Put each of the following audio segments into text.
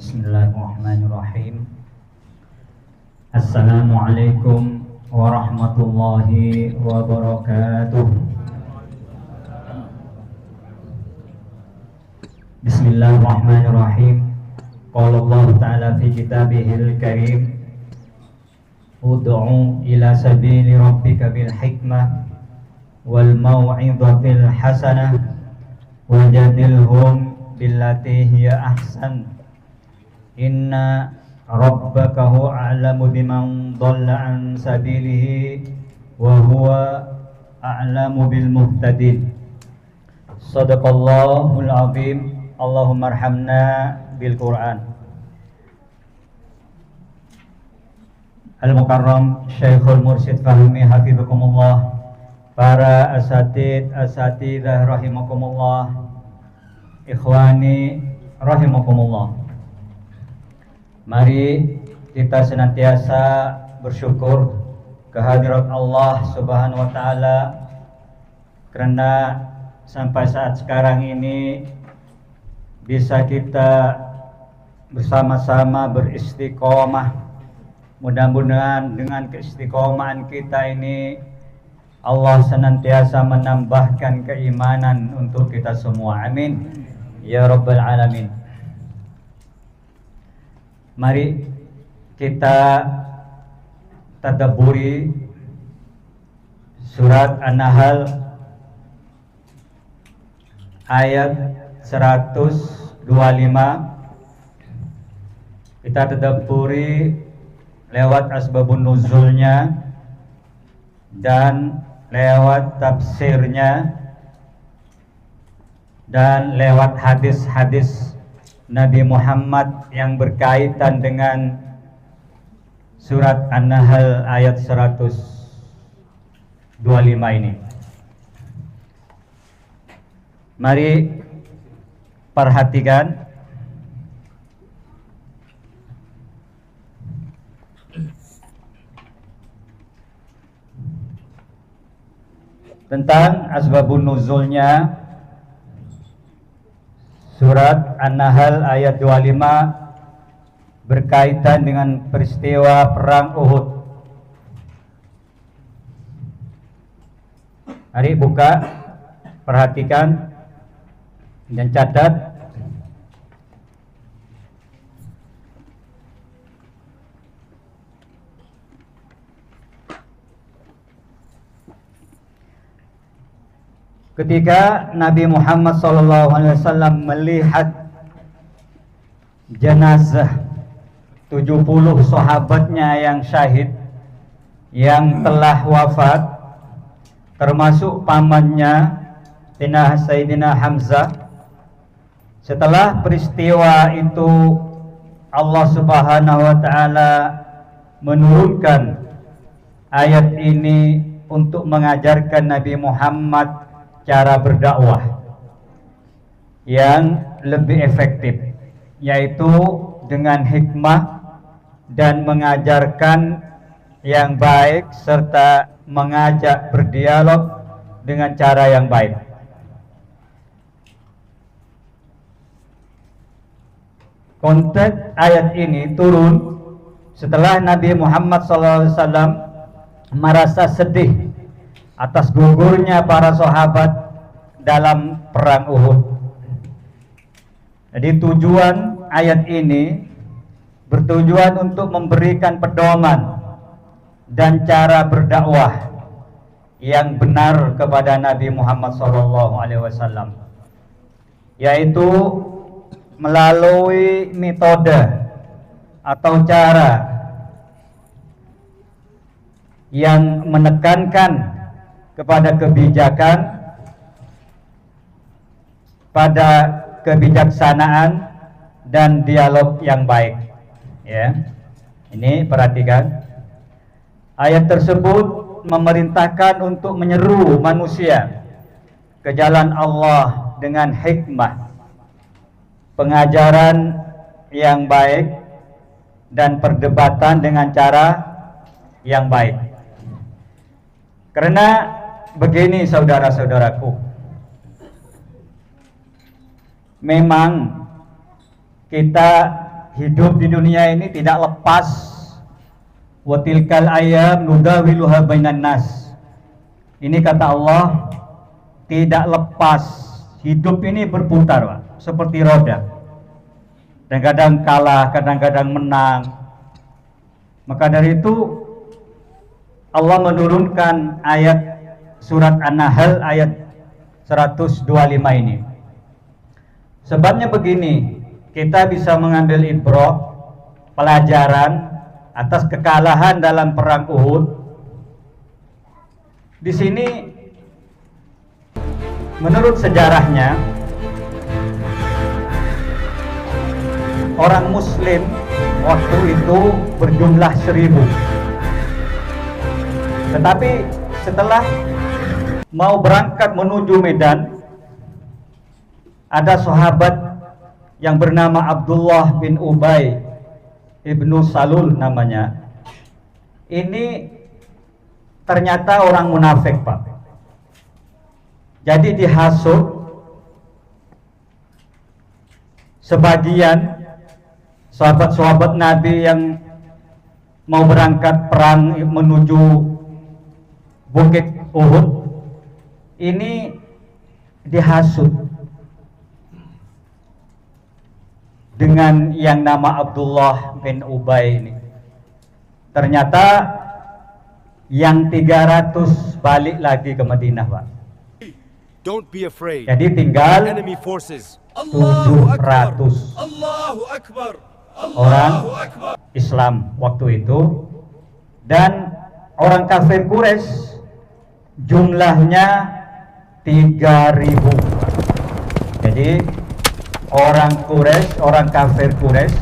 Bismillahirrahmanirrahim. Assalamualaikum warahmatullahi wabarakatuh. Bismillahirrahmanirrahim. Qala Allah Ta'ala fi kitabihil karim, ud'u ila sabili rabbika bil hikmah wal mau'izatil hasanah wajadilhum billati hiya ahsan. Inna rabbaka huwa a'lamu biman dhalla an sabilihi wa huwa a'lamu bil muhtadin. Shadaqallahul azim. Allahumma arhamna bil Qur'an. Al-Mukarram Syekhul Mursyid Fahmi hafizakumullah, para asatidzah rahimakumullah, ikhwani rahimakumullah. Mari kita senantiasa bersyukur kehadirat Allah Subhanahu wa Ta'ala, karena sampai saat sekarang ini bisa kita bersama-sama beristiqomah. Mudah-mudahan dengan keistiqomahan kita ini Allah senantiasa menambahkan keimanan untuk kita semua. Amin ya rabbal alamin. Mari kita tadabburi surat An-Nahl ayat 125. Kita tadabburi lewat asbabun nuzulnya dan lewat tafsirnya dan lewat hadis-hadis Nabi Muhammad yang berkaitan dengan surat An-Nahl ayat 125 ini. Mari perhatikan tentang asbabun nuzulnya surat An-Nahl ayat 25 berkaitan dengan peristiwa perang Uhud. Mari buka, perhatikan dan catat. Ketika Nabi Muhammad SAW melihat jenazah 70 sahabatnya yang syahid, yang telah wafat, termasuk pamannya Sayyidina Hamzah. Setelah peristiwa itu Allah Subhanahu wa Ta'ala menurunkan ayat ini untuk mengajarkan Nabi Muhammad cara berdakwah yang lebih efektif, yaitu dengan hikmah dan mengajarkan yang baik serta mengajak berdialog dengan cara yang baik. Konteks ayat ini turun setelah Nabi Muhammad SAW merasa sedih atas gugurnya para sahabat dalam perang Uhud. Jadi tujuan ayat ini bertujuan untuk memberikan pedoman dan cara berdakwah yang benar kepada Nabi Muhammad SAW, yaitu melalui metode atau cara yang menekankan kepada kebijakan, pada kebijaksanaan dan dialog yang baik. Ya, ini perhatikan. Ayat tersebut memerintahkan untuk menyeru manusia ke jalan Allah dengan hikmah, pengajaran yang baik, dan perdebatan dengan cara yang baik. Karena begini saudara-saudaraku, memang kita hidup di dunia ini tidak lepas, wa tilkal ayyam nudawiluha bainan nas. Ini kata Allah, tidak lepas, hidup ini berputar, Pak, seperti roda. Kadang-kadang kalah, kadang-kadang menang. Maka dari itu Allah menurunkan ayat surat An-Nahl ayat 125 ini. Sebabnya begini, kita bisa mengambil ibrah, pelajaran atas kekalahan dalam perang Uhud. Di sini menurut sejarahnya, orang Muslim waktu itu berjumlah 1000. Tetapi setelah mau berangkat menuju Medan, ada sahabat yang bernama Abdullah bin Ubay ibnu Salul namanya. Ini ternyata orang munafik, Pak. Jadi dihasut sebagian sahabat-sahabat Nabi yang mau berangkat perang menuju Bukit Uhud, ini dihasut dengan yang nama Abdullah bin Ubay ini. Ternyata yang 300 balik lagi ke Madinah, Pak. Don't be afraid. Jadi tinggal Enemy forces. 700 Allahu Akbar. orang Islam waktu itu, dan orang kafir Quraisy jumlahnya 3000. Jadi orang Quraisy, orang kafir Quraisy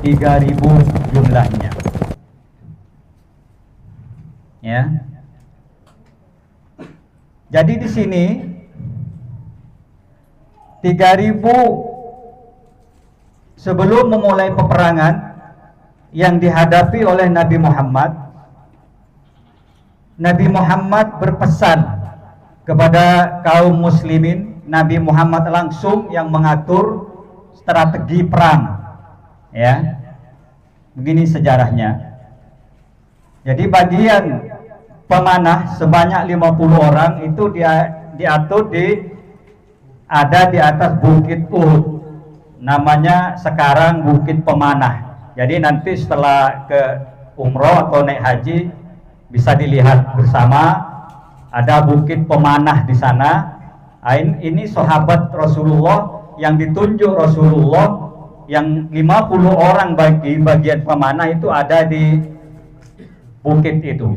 3000 jumlahnya. Ya. Jadi di sini 3000 sebelum memulai peperangan yang dihadapi oleh Nabi Muhammad. Nabi Muhammad berpesan kepada kaum muslimin. Nabi Muhammad langsung yang mengatur strategi perang. Ya. Begini sejarahnya. Jadi bagian pemanah sebanyak 50 orang itu diatur ada di atas Bukit Uhud. Namanya sekarang Bukit Pemanah. Jadi nanti setelah ke umroh atau naik haji bisa dilihat bersama, ada Bukit Pemanah di sana. Ini sahabat Rasulullah yang ditunjuk Rasulullah, yang 50 orang bagi bagian pemanah itu ada di bukit itu.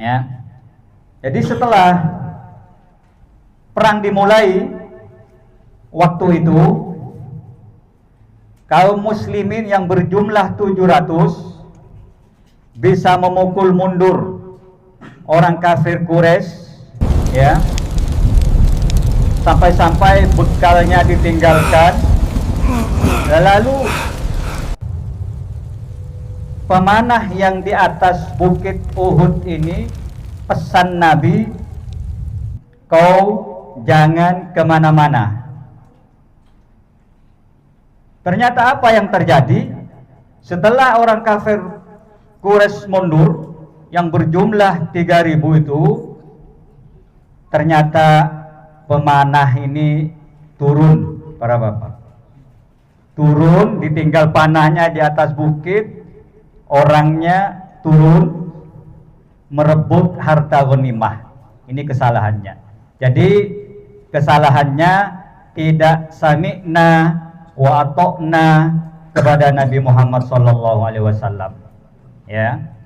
Ya. Jadi setelah perang dimulai waktu itu, kaum muslimin yang berjumlah 700 bisa memukul mundur orang kafir Quraisy, ya, sampai-sampai bekalnya ditinggalkan. Lalu pemanah yang di atas Bukit Uhud ini pesan Nabi, kau jangan kemana-mana. Ternyata apa yang terjadi? Setelah orang kafir Quraisy mundur yang berjumlah 3000 itu, ternyata pemanah ini turun, para bapak. Turun, ditinggal panahnya di atas bukit, orangnya turun merebut harta ghanimah. Ini kesalahannya. Jadi kesalahannya tidak sami'na wa ata'na kepada Nabi Muhammad SAW. Ya.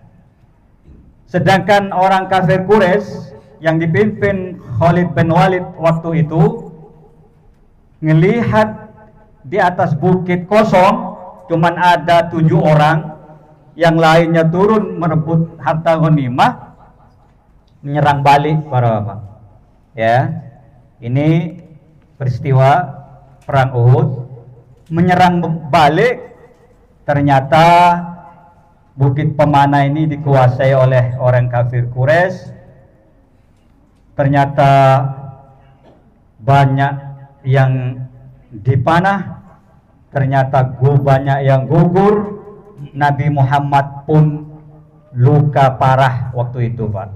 Sedangkan orang kafir Quraisy yang dipimpin Khalid bin Walid waktu itu ngelihat di atas bukit kosong, cuman ada 7 orang, yang lainnya turun merebut harta ghanimah, menyerang balik para bapak. Ya, ini peristiwa perang Uhud. Menyerang balik, ternyata bukit pemanah ini dikuasai oleh orang kafir Quraisy. Ternyata banyak yang dipanah, ternyata banyak yang gugur. Nabi Muhammad pun luka parah waktu itu, Pak.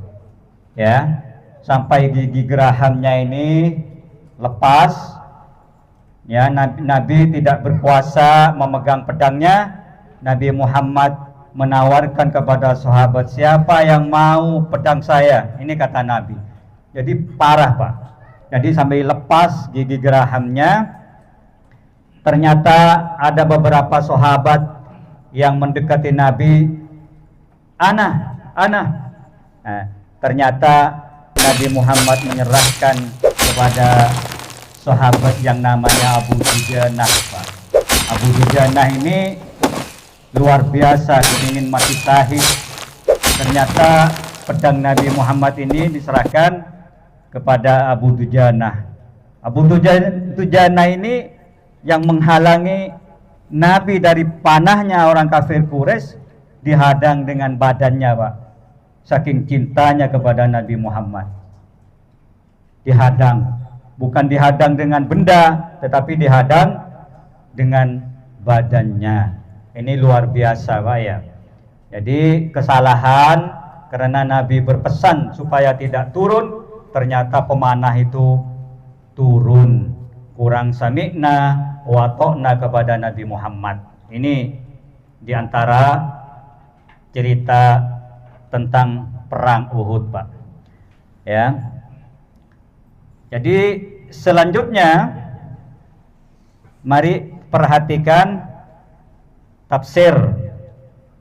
Ya, sampai gigi gerahamnya ini lepas. Ya, Nabi tidak berkuasa memegang pedangnya. Nabi Muhammad menawarkan kepada sahabat, siapa yang mau pedang saya? Ini kata Nabi. Jadi parah, Pak. Jadi sampai lepas gigi gerahamnya. Ternyata ada beberapa sahabat yang mendekati Nabi. Ana. Nah, ternyata Nabi Muhammad menyerahkan kepada sahabat yang namanya Abu Dujanah, Pak. Abu Dujanah ini luar biasa, ingin mati syahid. Ternyata pedang Nabi Muhammad ini diserahkan kepada Abu Dujanah. Abu Dujanah ini yang menghalangi Nabi dari panahnya orang kafir Quraisy, dihadang dengan badannya, Pak. Saking cintanya kepada Nabi Muhammad. Dihadang, bukan dihadang dengan benda, tetapi dihadang dengan badannya. Ini luar biasa, Pak, ya. Jadi kesalahan karena Nabi berpesan supaya tidak turun, ternyata pemanah itu turun. Kurang sami'na wa ta'na kepada Nabi Muhammad. Ini diantara cerita tentang perang Uhud, Pak. Ya. Jadi selanjutnya mari perhatikan tafsir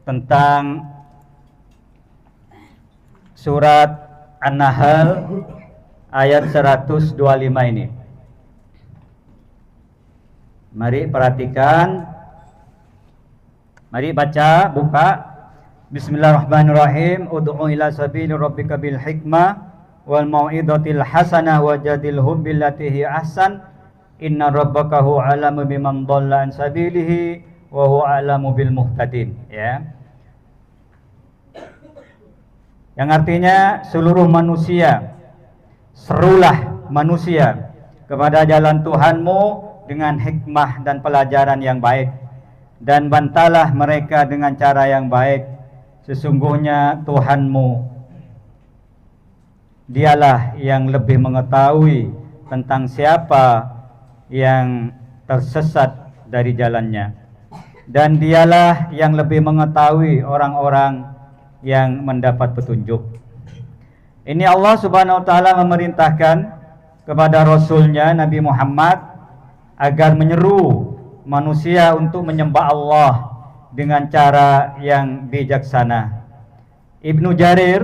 tentang surat An-Nahl ayat 125 ini. Mari perhatikan. Mari baca, buka. Bismillahirrahmanirrahim. Ud'u ila sabili rabbika bil hikmah wal mau'izatil hasanah wajadilhum billati hi ahsan. Inna rabbaka huwa a'lamu biman dhalla an sabilihi wa huwa a'lamu bil muhtadin. Ya. Yang artinya seluruh manusia, serulah manusia kepada jalan Tuhanmu dengan hikmah dan pelajaran yang baik, dan bantalah mereka dengan cara yang baik. Sesungguhnya Tuhanmu, dialah yang lebih mengetahui tentang siapa yang tersesat dari jalannya, dan dialah yang lebih mengetahui orang-orang yang mendapat petunjuk. Ini Allah Subhanahu wa ta'ala memerintahkan kepada Rasulnya Nabi Muhammad agar menyeru manusia untuk menyembah Allah dengan cara yang bijaksana. Ibnu Jarir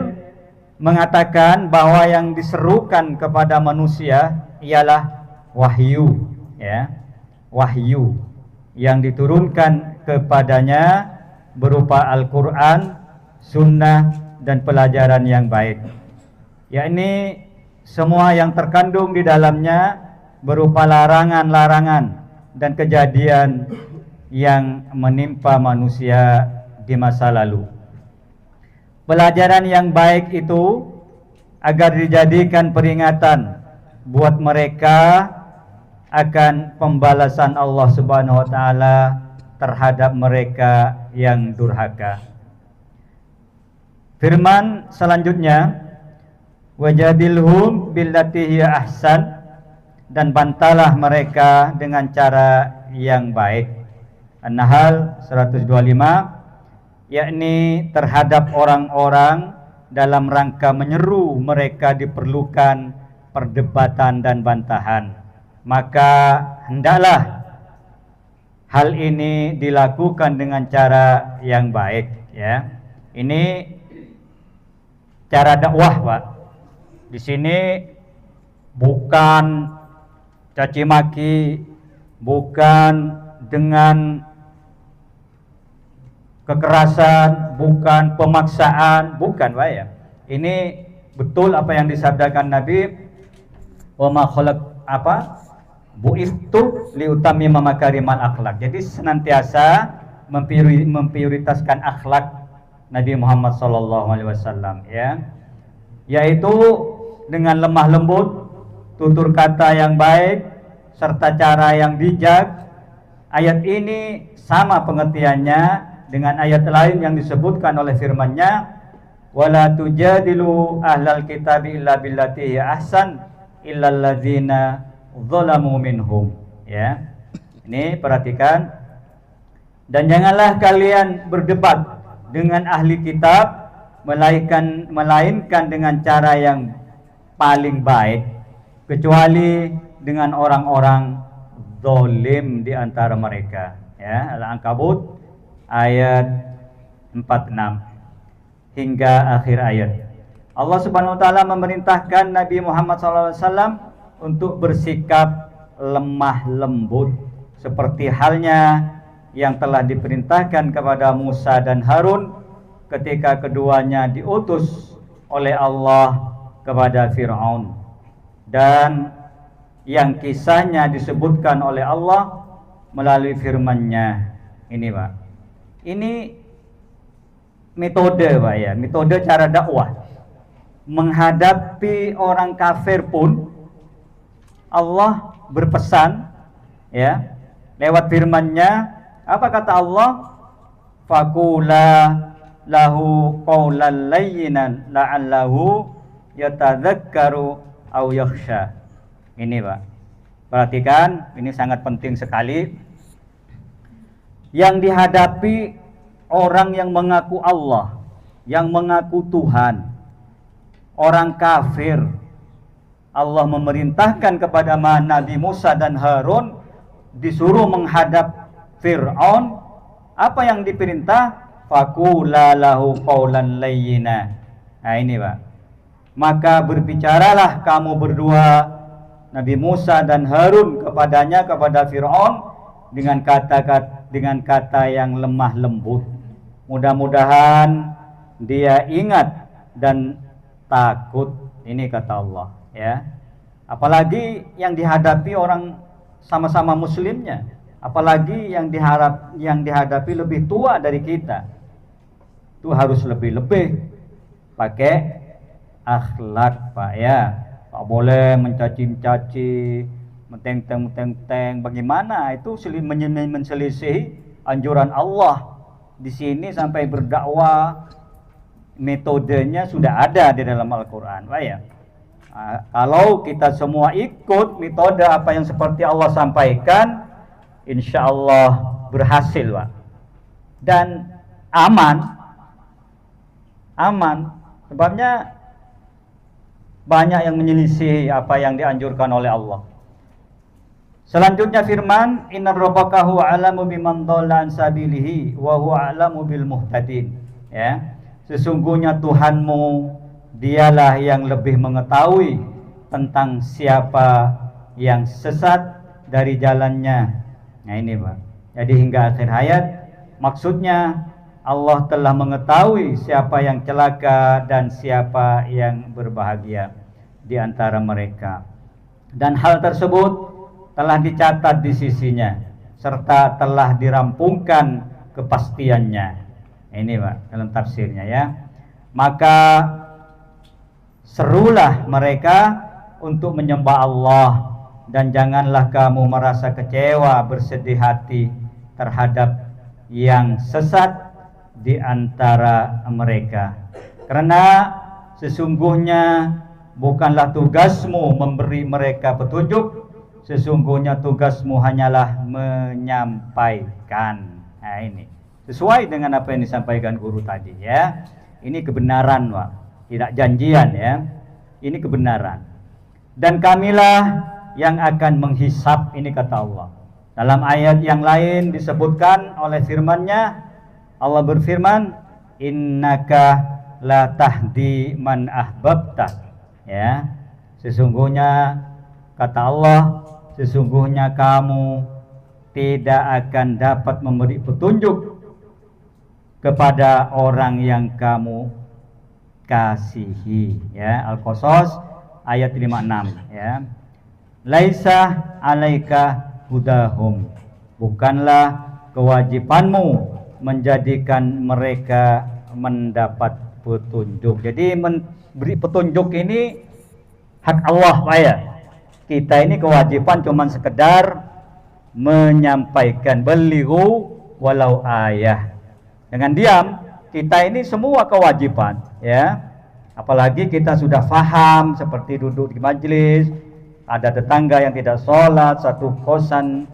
mengatakan bahwa yang diserukan kepada manusia ialah wahyu, ya. Wahyu yang diturunkan kepadanya berupa Al-Qur'an, sunnah, dan pelajaran yang baik. Yakni semua yang terkandung di dalamnya berupa larangan-larangan dan kejadian yang menimpa manusia di masa lalu. Pelajaran yang baik itu agar dijadikan peringatan buat mereka akan pembalasan Allah Subhanahu wa ta'ala terhadap mereka yang durhaka. Firman selanjutnya, wajadilhum billati hiya ahsan, dan bantalah mereka dengan cara yang baik. An-Nahl 125, yakni terhadap orang-orang dalam rangka menyeru mereka diperlukan perdebatan dan bantahan. Maka hendaklah hal ini dilakukan dengan cara yang baik, ya. Ini cara dakwah, Pak. Di sini bukan caci maki, bukan dengan kekerasan, bukan pemaksaan, bukan, Pak, ya. Ini betul apa yang disabdakan Nabi, wa ma khalaq bu'ithtu liutammima makarimal akhlak. Jadi senantiasa memprioritaskan akhlak Nabi Muhammad SAW, ya, yaitu dengan lemah lembut, tutur kata yang baik, serta cara yang bijak, ayat ini sama pengertiannya dengan ayat lain yang disebutkan oleh firman-Nya, wala tujadilu ahlal kitabi illa billati hiya ahsan illal ladzina zalamu minhum. Ya. Ini perhatikan. Dan janganlah kalian berdebat dengan ahli kitab melainkan dengan cara yang paling baik, kecuali dengan orang-orang zalim di antara mereka. Ya, Al-Ankabut ayat 46 hingga akhir ayat. Allah Subhanahu wa taala memerintahkan Nabi Muhammad SAW untuk bersikap lemah lembut seperti halnya yang telah diperintahkan kepada Musa dan Harun ketika keduanya diutus oleh Allah kepada Fir'aun, dan yang kisahnya disebutkan oleh Allah melalui firman-Nya. Ini Pak, ini metode Pak ya, metode cara dakwah menghadapi orang kafir pun Allah berpesan ya lewat firman-Nya. Apa kata Allah? Faqula lahu qawlan layyinan la'allahu yatadzakkaru aw yakhsha. Ini Pak, perhatikan, ini sangat penting sekali. Yang dihadapi orang yang mengaku Allah, yang mengaku Tuhan, orang kafir, Allah memerintahkan kepada Nabi Musa dan Harun disuruh menghadap Fir'aun. Apa yang diperintah? Faqula lahu qawlan layyina. Nah ini Pak, maka berbicaralah kamu berdua, Nabi Musa dan Harun, kepadanya, kepada Fir'aun dengan kata yang lemah lembut. Mudah-mudahan dia ingat dan takut. Ini kata Allah ya. Apalagi yang dihadapi orang sama-sama muslimnya, apalagi yang dihadapi lebih tua dari kita, itu harus lebih pakai akhlak Pak ya. Tak boleh mencaci-caci, menteng-teng. Bagaimana itu menselisih anjuran Allah. Di sini sampai berdakwah, metodenya sudah ada di dalam Al-Quran Pak ya. Kalau kita semua ikut metode apa yang seperti Allah sampaikan, insya Allah berhasil Pak, dan aman. Sebabnya banyak yang menyelisih apa yang dianjurkan oleh Allah. Selanjutnya firman, inna rabbaka huwa a'lamu biman dhalla an sabilihi wa huwa a'lamu bil muhtadin. Ya, sesungguhnya Tuhanmu dialah yang lebih mengetahui tentang siapa yang sesat dari jalannya. Nah ini Pak, jadi hingga akhir ayat maksudnya Allah telah mengetahui siapa yang celaka dan siapa yang berbahagia di antara mereka, dan hal tersebut telah dicatat di sisinya serta telah dirampungkan kepastiannya. Ini Pak dalam tafsirnya ya. Maka serulah mereka untuk menyembah Allah, dan janganlah kamu merasa kecewa, bersedih hati terhadap yang sesat di antara mereka, karena sesungguhnya bukanlah tugasmu memberi mereka petunjuk, sesungguhnya tugasmu hanyalah menyampaikan. Nah ini sesuai dengan apa yang disampaikan guru tadi ya. Ini kebenaran Pak, tidak janjian ya. Ini kebenaran. Dan kamilah yang akan menghisap, ini kata Allah. Dalam ayat yang lain disebutkan oleh firman-Nya, Allah berfirman, innaka la tahdi man ahbabta. Ya, sesungguhnya kata Allah, sesungguhnya kamu tidak akan dapat memberi petunjuk kepada orang yang kamu kasihi. Ya, Al-Qasas ayat 56 ya. Laisa alaika hudahum, bukanlah kewajibanmu menjadikan mereka mendapat petunjuk. Jadi memberi petunjuk ini hak Allah Pak ya. Kita ini kewajiban cuman sekedar menyampaikan belighu walau ayah. Dengan diam kita ini semua kewajiban, ya. Apalagi kita sudah faham seperti duduk di majelis, ada tetangga yang tidak sholat, satu kosan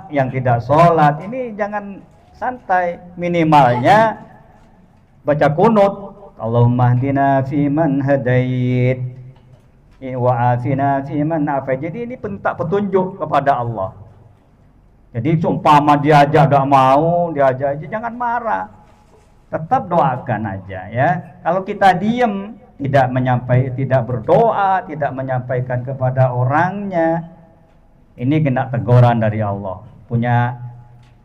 yang tidak sholat, ini jangan santai. Minimalnya baca kunut, Allahumma hdina fiman hadait wa afina fiman afait. Jadi ini minta petunjuk kepada Allah. Jadi seumpama diajak tidak mau, diajak aja jangan marah. Tetap doakan aja, ya. Kalau kita diem, tidak berdoa, tidak menyampaikan kepada orangnya, ini kena teguran dari Allah. Punya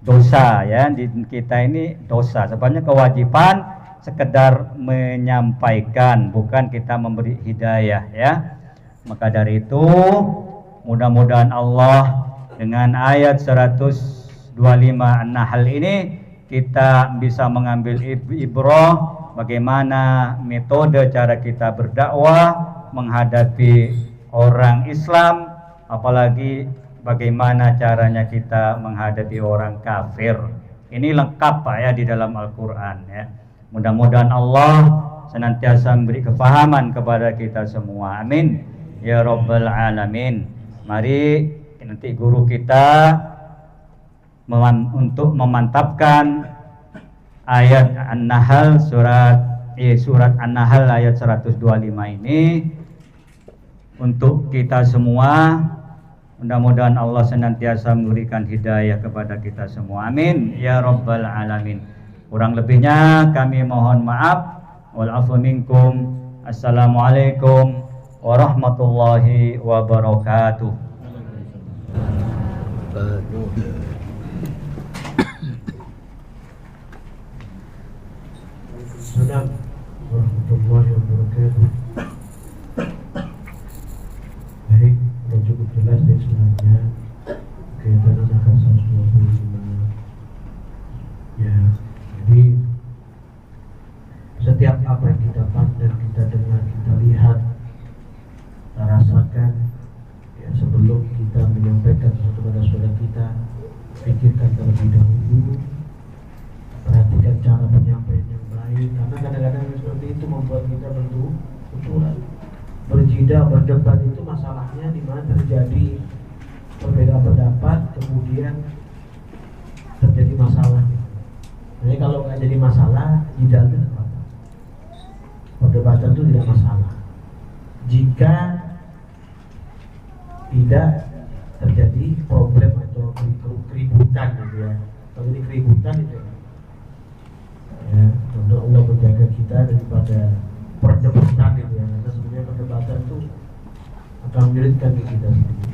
dosa, ya. Kita ini dosa. Sebenarnya kewajiban sekedar menyampaikan, bukan kita memberi hidayah, ya. Maka dari itu mudah-mudahan Allah dengan ayat 125 An-Nahl ini kita bisa mengambil ibrah bagaimana metode cara kita berdakwah menghadapi orang Islam, apalagi bagaimana caranya kita menghadapi orang kafir. Ini lengkap Pak ya di dalam Al-Quran, ya. Mudah-mudahan Allah senantiasa memberi kefahaman kepada kita semua. Amin ya Rabbal Alamin. Mari nanti guru kita untuk memantapkan ayat An-Nahl surat An-Nahl ayat 125 ini untuk kita semua. Mudah-mudahan Allah senantiasa memberikan hidayah kepada kita semua. Amin ya Rabbal Alamin. Kurang lebihnya kami mohon maaf. Wal afu minkum. Assalamualaikum warahmatullahi wabarakatuh. Assalamualaikum warahmatullahi wabarakatuh. Baik, sudah cukup jelas dari sebenarnya kaitan angka 125. Ya, jadi setiap apa yang kita pandang, kita dengar, kita lihat, kita rasakan, ya, sebelum kita menyampaikan sesuatu kepada saudara kita, pikirkan terlebih dahulu, perhatikan cara penyampaian yang baik, karena kadang-kadang seperti itu membuat kita bertutur, berjidah, berdebat. Itu masalahnya di mana terjadi perbedaan pendapat, kemudian terjadi masalah. Jadi kalau nggak jadi masalah, jidah itu tidak apa-apa. Perdebatan itu tidak masalah jika tidak terjadi problem atau keributan, gitu ya. Kalau ini keributan itu, ya, untuk Allah menjaga kita daripada perdebatan, gitu ya. Karena sebenarnya perdebatan itu akan menyulitkan kita sendiri.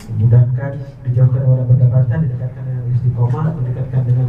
Dimudahkan, dijauhkan oleh perdebatan, didekatkan dengan istiqomah, mendekatkan dengan